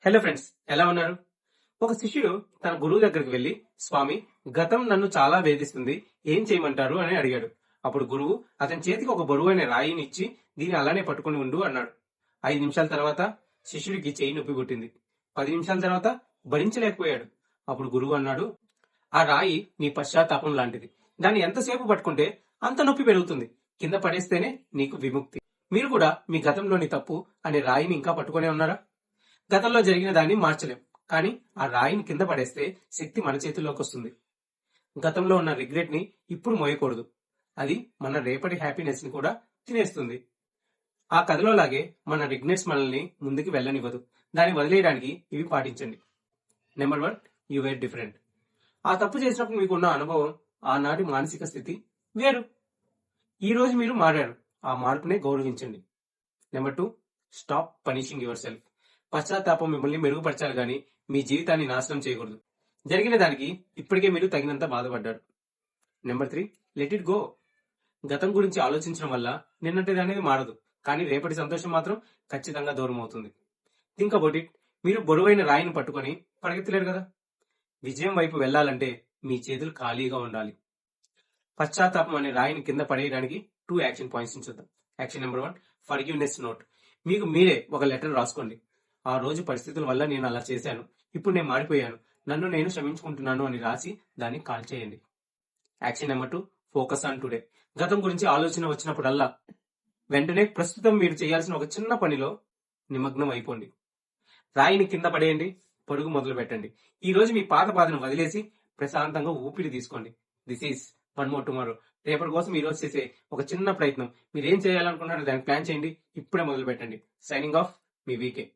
Hello friends, ఎలా ఉన్నారు? ఒక శిష్యుడు తన గురువు దగ్గరికి వెళ్లి, స్వామి, గతం నన్ను చాలా వేధిస్తుంది, ఏం చేయమంటారు అని అడిగాడు. అప్పుడు గురువు అతని చేతికి ఒక బరువైన రాయిని ఇచ్చి, దీన్ని అలానే పట్టుకుని ఉండు అన్నాడు. 5 నిమిషాల తర్వాత శిష్యుడికి చేయి నొప్పి పుట్టింది. 10 నిమిషాల తర్వాత భరించలేకపోయాడు. అప్పుడు గురువు అన్నాడు, ఆ రాయి నీ పశ్చాత్తాపం లాంటిది. దాన్ని ఎంతసేపు పట్టుకుంటే అంత నొప్పి పెరుగుతుంది. కింద పడేస్తేనే నీకు విముక్తి. మీరు కూడా మీ గతంలోని తప్పు అనే రాయిని ఇంకా పట్టుకునే ఉన్నారా? గతంలో జరిగిన దాన్ని మార్చలేం, కానీ ఆ రాయిని కింద పడేస్తే శక్తి మన చేతుల్లోకి వస్తుంది. గతంలో ఉన్న రిగ్రెట్ ని ఇప్పుడు మోయకూడదు. అది మన రేపటి హ్యాపీనెస్ ని కూడా తినేస్తుంది. ఆ కథలో లాగే మన రిగ్రెట్స్ మనల్ని ముందుకు వెళ్ళనివ్వదు. దాన్ని వదిలేయడానికి ఇవి పాటించండి. Number 1, you were different. ఆ తప్పు చేసినప్పుడు మీకున్న అనుభవం, ఆనాటి మానసిక స్థితి వేరు. ఈ రోజు మీరు మారారు. ఆ మార్పునే గౌరవించండి. Number 2, stop punishing your self. పశ్చాత్తాపం మిమ్మల్ని మెరుగుపరచాలి గాని మీ జీవితాన్ని నాశనం చేయకూడదు. జరిగిన దానికి ఇప్పటికే మీరు తగినంత బాధపడ్డారు. Number 3, let it go. గతం గురించి ఆలోచించడం వల్ల నిన్నటిది అనేది మారదు, కానీ రేపటి సంతోషం మాత్రం ఖచ్చితంగా దూరం అవుతుంది. Think about it. మీరు బరువైన రాయిని పట్టుకొని పరిగెత్తలేరు కదా. విజయం వైపు వెళ్లాలంటే మీ చేతులు ఖాళీగా ఉండాలి. పశ్చాత్తాపం అనే రాయిని కింద పడేయడానికి 2 యాక్షన్ పాయింట్స్ చూద్దాం. Action number 1, forgiveness note. మీకు మీరే ఒక లెటర్ రాసుకోండి. ఆ రోజు పరిస్థితుల వల్ల నేను అలా చేశాను, ఇప్పుడు నేను మారిపోయాను, నన్ను నేను క్షమించుకుంటున్నాను అని రాసి దాన్ని కాల్ చేయండి. Action number 2, focus on today. గతం గురించి ఆలోచన వచ్చినప్పుడల్లా వెంటనే ప్రస్తుతం మీరు చేయాల్సిన ఒక చిన్న పనిలో నిమగ్నం అయిపోండి. రాయిని కింద పడేయండి, పరుగు మొదలు పెట్టండి. ఈ రోజు మీ పాత బాధను వదిలేసి ప్రశాంతంగా ఊపిరి తీసుకోండి. This is one more tomorrow. రేపటి కోసం ఈ రోజు చేసే ఒక చిన్న ప్రయత్నం. మీరు ఏం చేయాలనుకుంటున్నారో దానికి ప్లాన్ చేయండి. ఇప్పుడే మొదలు పెట్టండి. సైనింగ్ ఆఫ్, మీ వీకే.